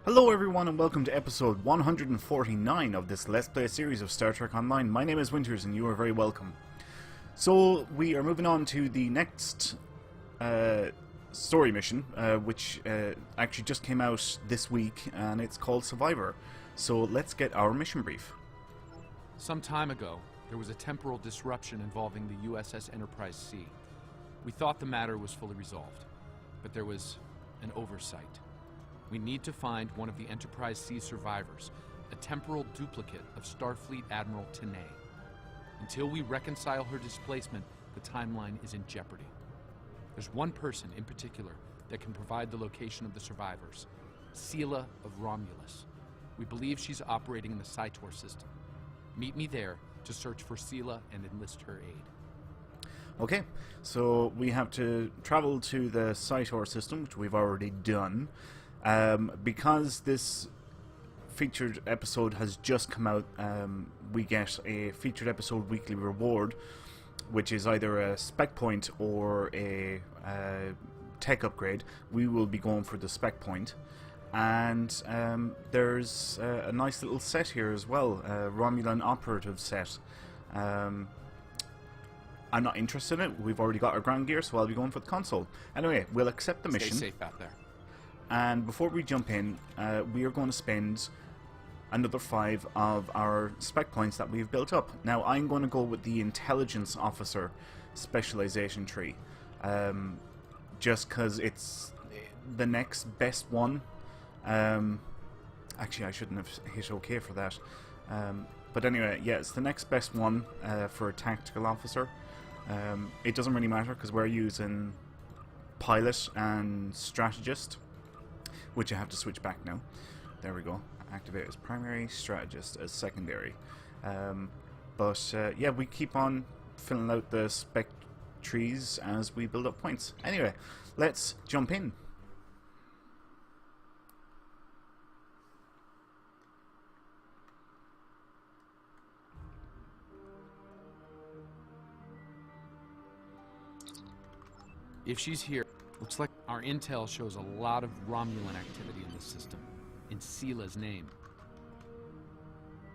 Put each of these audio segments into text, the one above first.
Hello everyone and welcome to episode 149 of this Let's Play series of Star Trek Online. My name is Winters and you are very welcome. So we are moving on to the next story mission, which actually just came out this week, and it's called Survivor. So let's get our mission brief. Some time ago, there was a temporal disruption involving the USS Enterprise C. We thought the matter was fully resolved, but there was an oversight. We need to find one of the Enterprise C survivors, a temporal duplicate of Starfleet Admiral Tanay. Until we reconcile her displacement, the timeline is in jeopardy. There's one person in particular that can provide the location of the survivors, Sela of Romulus. We believe she's operating in the Cytor system. Meet me there to search for Sela and enlist her aid. Okay, so we have to travel to the Cytor system, which we've already done. Because this featured episode has just come out, we get a featured episode weekly reward, which is either a spec point or a tech upgrade. We will be going for the spec point. And there's a nice little set here as well, a Romulan operative set. I'm not interested in it. We've already got our ground gear, so I'll be going for the console. Anyway, we'll accept the mission. Stay safe out there. And before we jump in, we are going to spend another 5 of our spec points that we've built up. Now, I'm going to go with the Intelligence Officer specialization tree, just because it's the next best one. Actually, I shouldn't have hit OK for that. But anyway, yeah, it's the next best one for a Tactical Officer. It doesn't really matter because we're using Pilot and Strategist, which I have to switch back now. There we go. Activate as primary, strategist as secondary. Yeah, we keep on filling out the spec trees as we build up points. Anyway, let's jump in. If she's here, looks like our intel shows a lot of Romulan activity in the system, in Sela's name.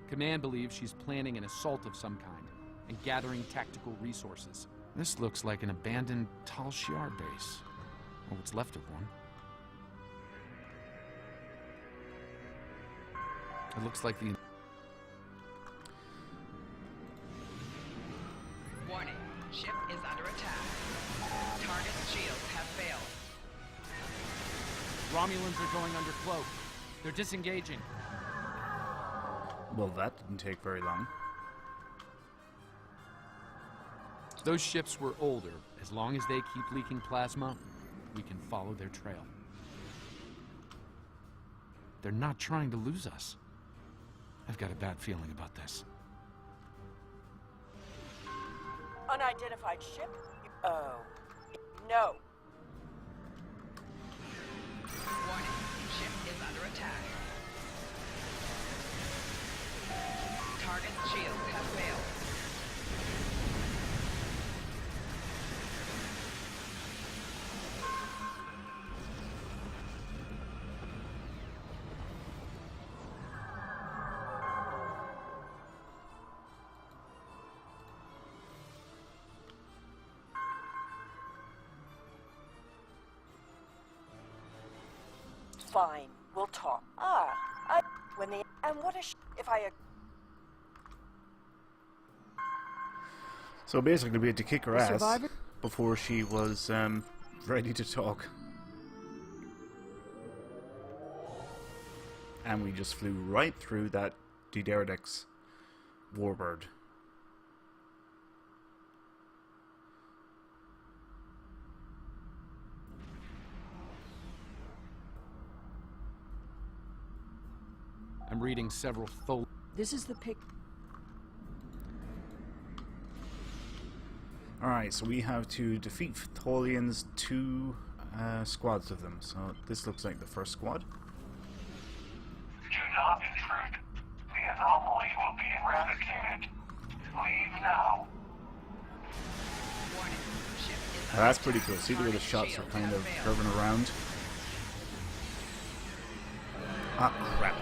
Command believes she's planning an assault of some kind and gathering tactical resources. This looks like an abandoned Tal Shiar base, or what's left of one. It looks like the... Warning, ship is under attack. Target's shields have failed. Romulans are going under cloak. They're disengaging. Well, that didn't take very long. Those ships were older. As long as they keep leaking plasma, we can follow their trail. They're not trying to lose us. I've got a bad feeling about this. Unidentified ship? Oh. No. Warning, ship is under attack. Target's shields have failed. Fine, we'll talk. And what if So basically we had to kick her ass before she was ready to talk. And we just flew right through that D'Derdex warbird. I'm reading several This is the pic. Alright, so we have to defeat Tholians, 2 squads of them. So this looks like the first squad. Do not intrude. The anomaly will be eradicated. Leave now. Warning, ship is That's pretty cool. See the way the shots are kind of curving around. Ah, crap.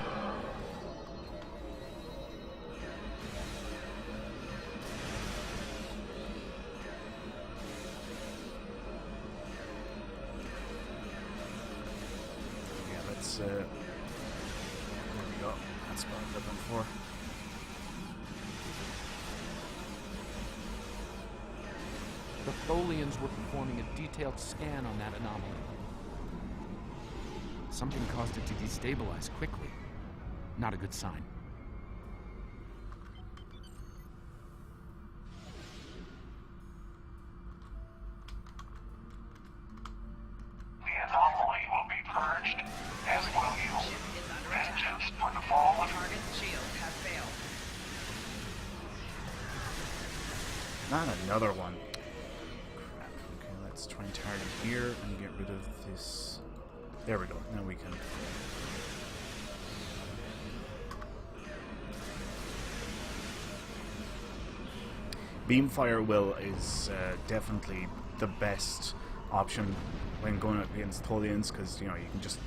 Yeah, let's, there we go. That's what I'm looking for. The Tholians were performing a detailed scan on that anomaly. Something caused it to destabilize quickly. Not a good sign. The anomaly will be purged, as will you. Ship is under attack. Vengeance for the fallen. Target's shields have failed. Not another one. Crap. Okay, let's try and target here and get rid of this. There we go. Now we can. Beamfire will is definitely the best option when going up against Tholians, because you know you can just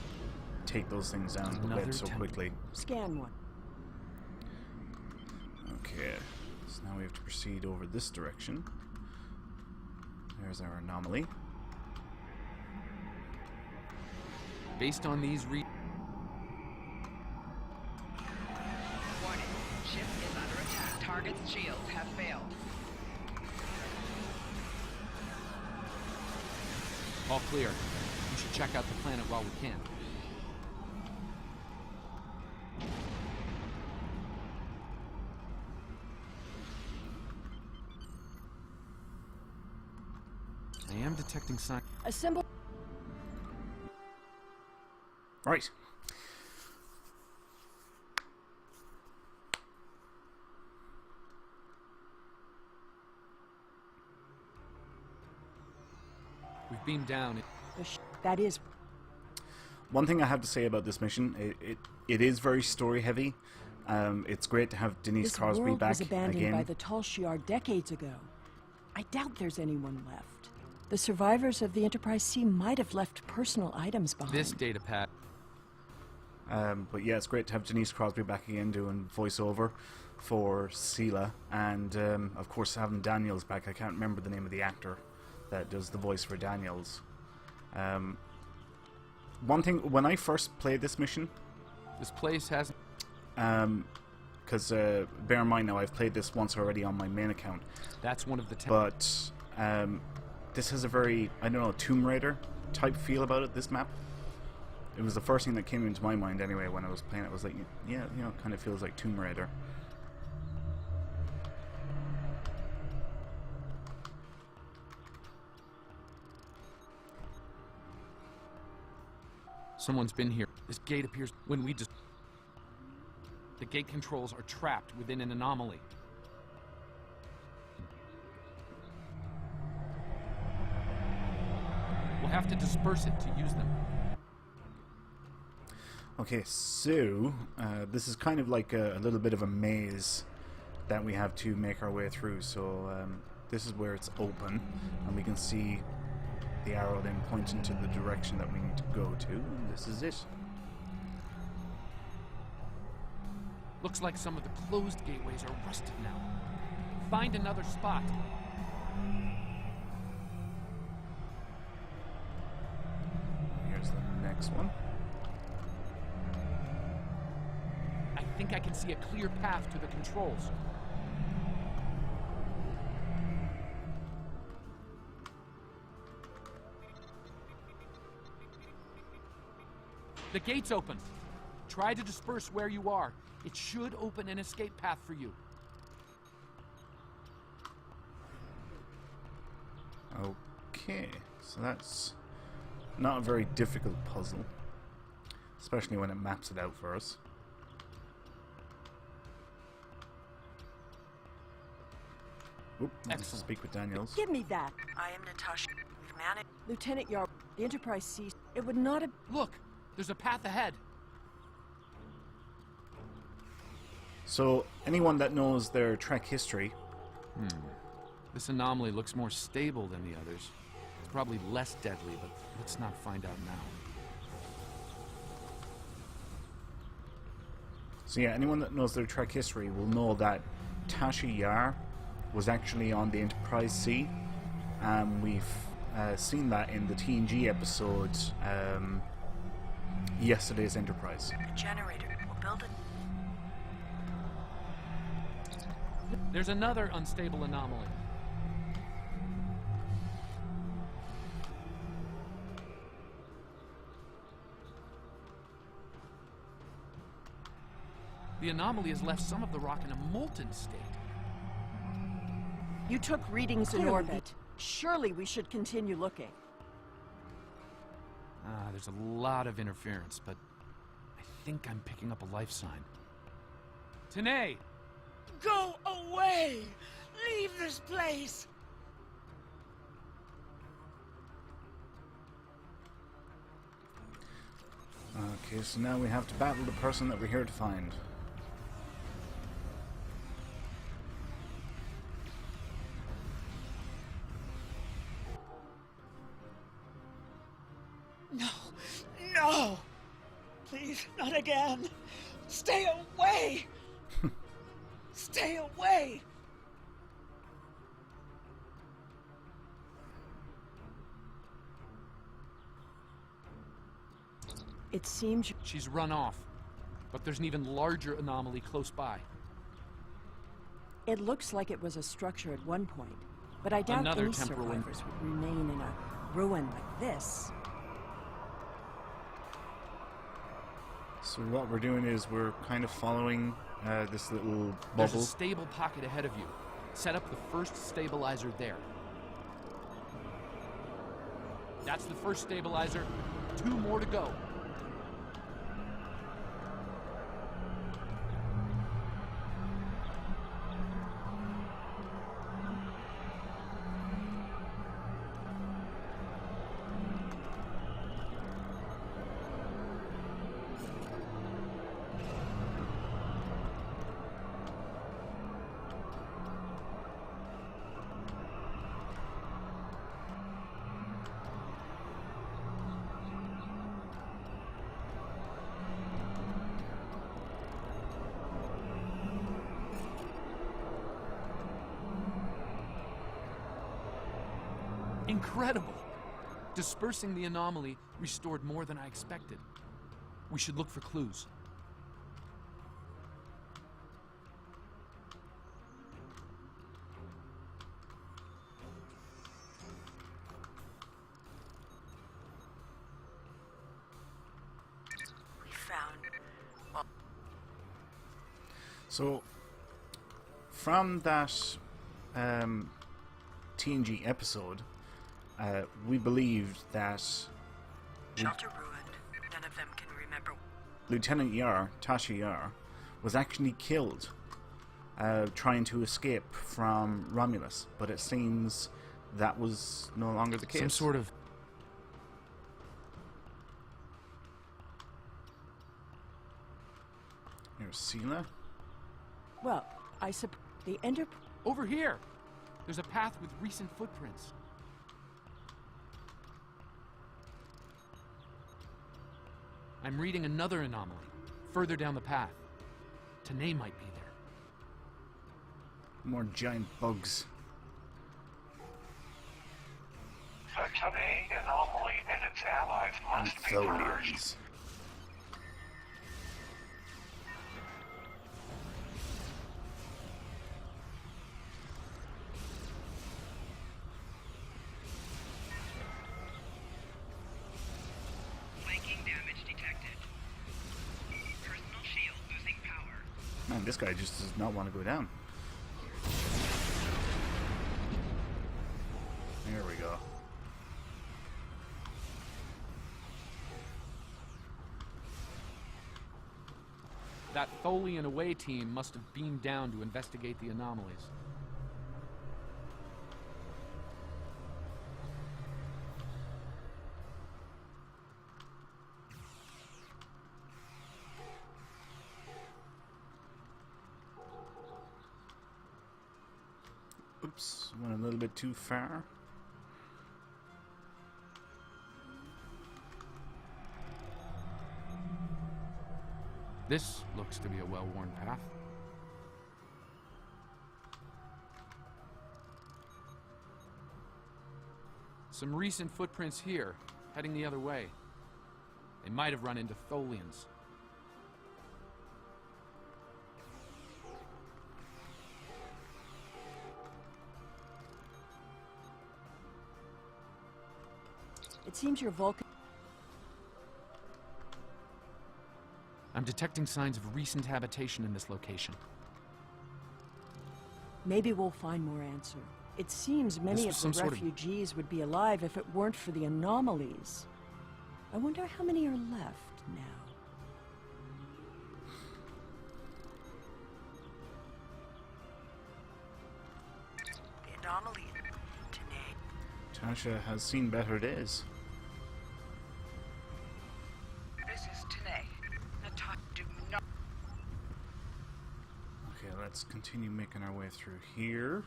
take those things down the Another bed so temple. quickly. Scan one. Okay, so now we have to proceed over this direction. There's our anomaly. Based on these Warning. Ship is under attack. Target's shields have failed. all clear. We should check out the planet while we can. I am detecting signs. Assemble. Right. We've beamed down. That is. One thing I have to say about this mission, it is very story heavy. It's great to have Denise This Crosby world back was abandoned again. by the Tal Shiar decades ago. I doubt there's anyone left. The survivors of the Enterprise C might have left personal items behind. This data pad. But yeah, it's great to have Denise Crosby back again doing voiceover for Sela, and of course having Daniels back. I can't remember the name of the actor that does the voice for Daniels. One thing, when I first played this mission, This place hasn't. because bear in mind now I've played this once already on my main account, That's one of the. but this has a very, I don't know, Tomb Raider type feel about it, this map. It was the first thing that came into my mind anyway when I was playing it. I was like, yeah, you know, it kind of feels like Tomb Raider. Someone's been here. This gate appears when we just. The gate controls are trapped within an anomaly. We'll have to disperse it to use them. Okay, so this is kind of like a little bit of a maze that we have to make our way through. So this is where it's open, and we can see the arrow then pointing to the direction that we need to go to, and this is it. Looks like some of the closed gateways are rusted now. Find another spot. Here's the next one. I think I can see a clear path to the controls. The gate's open. Try to disperse where you are. It should open an escape path for you. Okay, so that's not a very difficult puzzle, especially when it maps it out for us. Oop, let's Excellent. speak with Daniels. Give me that. I am Natasha. We've managed. Lieutenant Yar, the Enterprise C. It would not have. Look, there's a path ahead. So, anyone that knows their Trek history, This anomaly looks more stable than the others. It's probably less deadly, but let's not find out now. So yeah, anyone that knows their Trek history will know that Tasha Yar was actually on the Enterprise C. We've seen that in the TNG episode, Yesterday's Enterprise. The generator. We'll build it. There's another unstable anomaly. The anomaly has left some of the rock in a molten state. You took readings in Clearly. orbit. Surely we should continue looking. There's a lot of interference, but I think I'm picking up a life sign. Tanae! Go away! Leave this place! Okay, so now we have to battle the person that we're here to find. No! No! Please, not again! Stay away! Stay away! It seems She's run off, but there's an even larger anomaly close by. it looks like it was a structure at one point, but I doubt Another any temporal survivors would remain in a ruin like this. So what we're doing is we're kind of following this little There's bubble. a stable pocket ahead of you. Set up the first stabilizer there. That's the first stabilizer. 2 more to go. Incredible! Dispersing the anomaly restored more than I expected. We should look for clues. We found. So from that TNG episode, we believed that Shelter ruined. None of them can remember. Lieutenant Yar, Tasha Yar, was actually killed trying to escape from Romulus, but it seems that was no longer the case. Some sort of... Here's Sela. Well, I suppose the Enterprise. Over here! There's a path with recent footprints. I'm reading another anomaly, further down the path. Tanae might be there. More giant bugs. The Tanae anomaly and its allies must be purged. Amphibians. Flanking damage detected. Personal shield losing power. Man, this guy just does not want to go down. Here we go. That Foley and Away team must have beamed down to investigate the anomalies. Oops, went a little bit too far. This looks to be a well-worn path. Some recent footprints here, heading the other way. They might have run into Tholians. It seems your Vulcan... I'm detecting signs of recent habitation in this location. Maybe we'll find more answer. It seems many was of some the sort of- refugees would be alive if it weren't for the anomalies. I wonder how many are left now. The anomaly. Tanae. Tasha has seen better days. This is Tanae. Natasha, do not. Okay, let's continue making our way through here.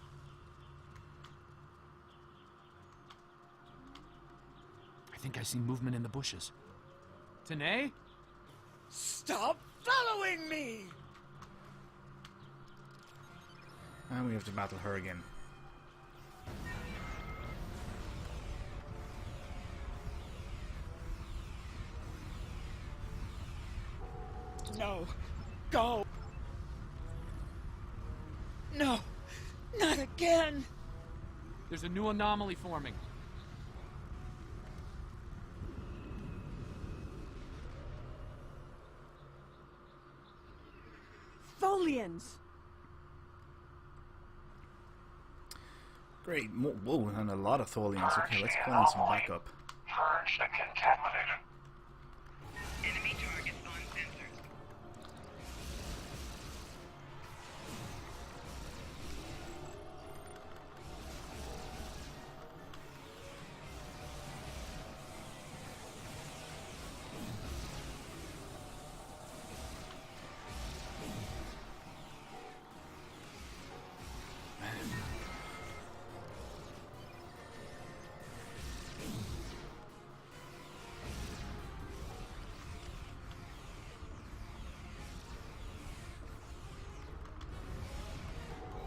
I think I see movement in the bushes. Tanae? Stop following me! And we have to battle her again. No. Go. No. Not again. There's a new anomaly forming. Tholians! Great. Whoa, and a lot of Tholians. Okay, let's call in some backup. Purged and contaminated. Enemy targets on sensors.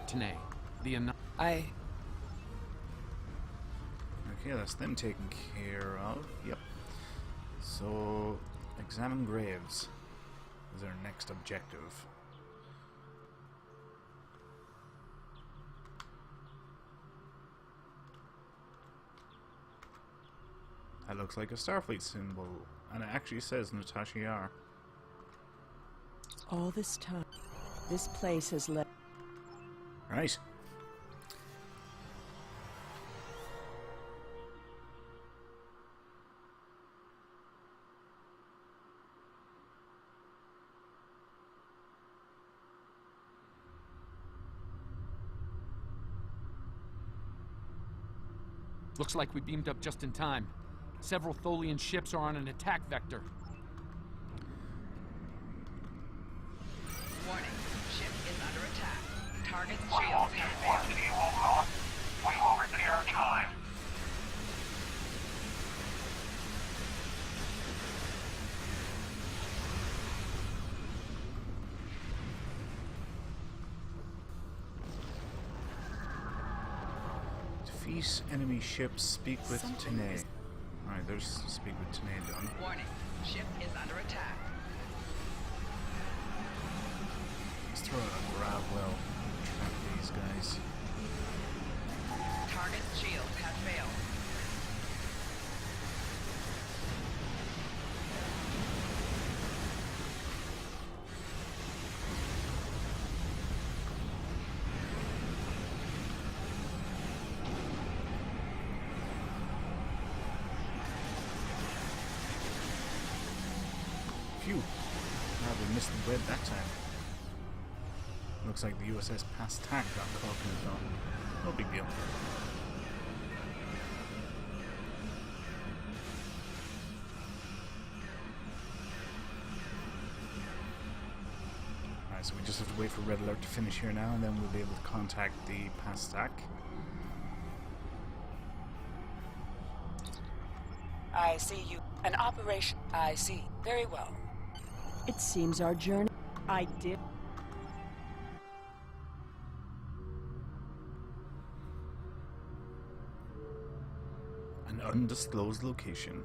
Tanae, the I... Okay, that's them taken care of. Yep. So, examine graves is our next objective. That looks like a Starfleet symbol, and it actually says Natasha Yar. All this time, this place has led... Right. Looks like we beamed up just in time. Several Tholian ships are on an attack vector. Warning. Ship is under attack. Target's We shields won't do have what failed. evil will. We will repair time. Defeat enemy ships, speak with Tanae. Alright, there's speak with Tanae done. Warning. Ship is under attack. Let's throw out a grab well. Trap these guys. Target's shields have failed. Phew. Now we missed the web that time. Looks like the USS Pastak got caught in it though. No big deal. Alright, so we just have to wait for Red Alert to finish here now, and then we'll be able to contact the Pastak. I see you. An operation. I see. Very well. It seems our journey... I did... An undisclosed location.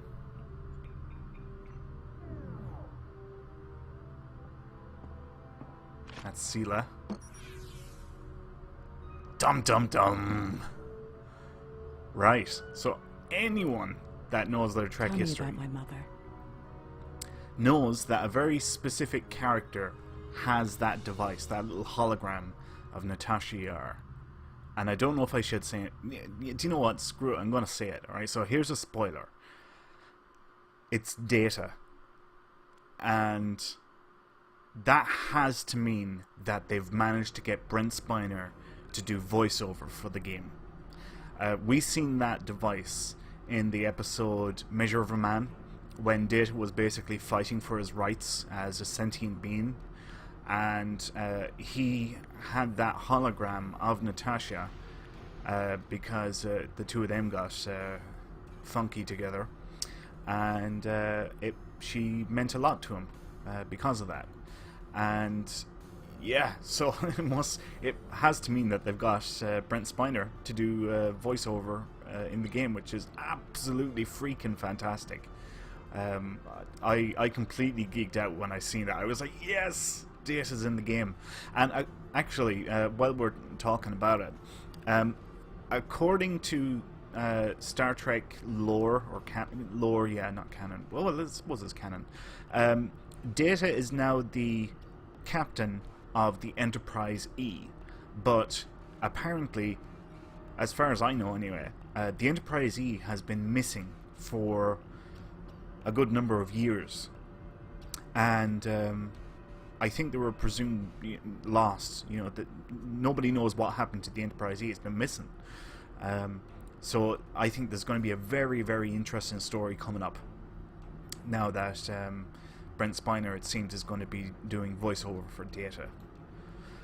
That's Sela. Dum dum dum. Right. So anyone that knows their Trek Tell me history about my mother. knows that a very specific character has that device, that little hologram of Natasha Yar. And I don't know if I should say it. Do you know what? Screw it. I'm going to say it. Alright, so here's a spoiler. It's Data. And that has to mean that they've managed to get Brent Spiner to do voiceover for the game. We've seen that device in the episode Measure of a Man, when Data was basically fighting for his rights as a sentient being, and he had that hologram of Natasha because the two of them got funky together, and she meant a lot to him because of that. And yeah, so it has to mean that they've got Brent Spiner to do voiceover in the game, which is absolutely freaking fantastic. I completely geeked out when I seen that. I was like, yes, Data's in the game. And actually, while we're talking about it, according to Star Trek lore, or lore, yeah, not canon. Well, I suppose it's canon. Data is now the captain of the Enterprise E, but apparently, as far as I know anyway, the Enterprise E has been missing for a good number of years, and I think they were presumed lost. You know, that nobody knows what happened to the Enterprise E. It's been missing. So I think there's going to be a very, very interesting story coming up now that Brent Spiner, it seems, is going to be doing voiceover for Data.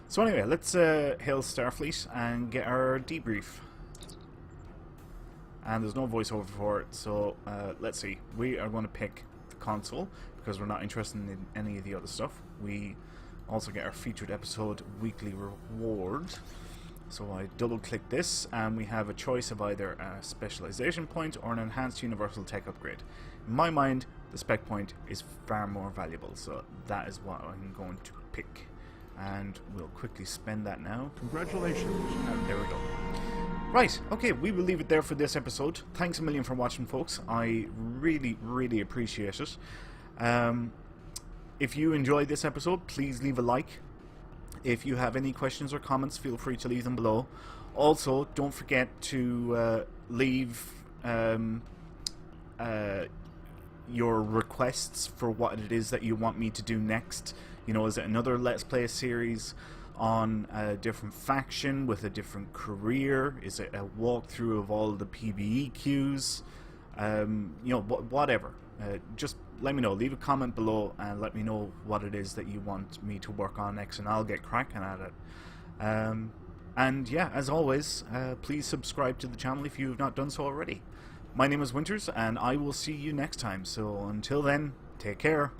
So anyway, let's hail Starfleet and get our debrief. And there's no voiceover for it, so let's see. We are going to pick the console because we're not interested in any of the other stuff. We also get our featured episode weekly reward. So I double click this and we have a choice of either a specialization point or an enhanced universal tech upgrade. In my mind, the spec point is far more valuable, so that is what I'm going to pick. And we'll quickly spend that now. Congratulations. And there we go. Right, okay, we will leave it there for this episode. Thanks a million for watching, folks. I really, really appreciate it. If you enjoyed this episode, please leave a like. If you have any questions or comments, feel free to leave them below. Also, don't forget to leave your requests for what it is that you want me to do next. You know, is it another Let's Play series on a different faction with a different career? Is it a walkthrough of all the PvE queues? You know, whatever. Just let me know. Leave a comment below and let me know what it is that you want me to work on next, and I'll get cracking at it. And yeah, as always, please subscribe to the channel if you have not done so already. My name is Winters, and I will see you next time. So until then, take care.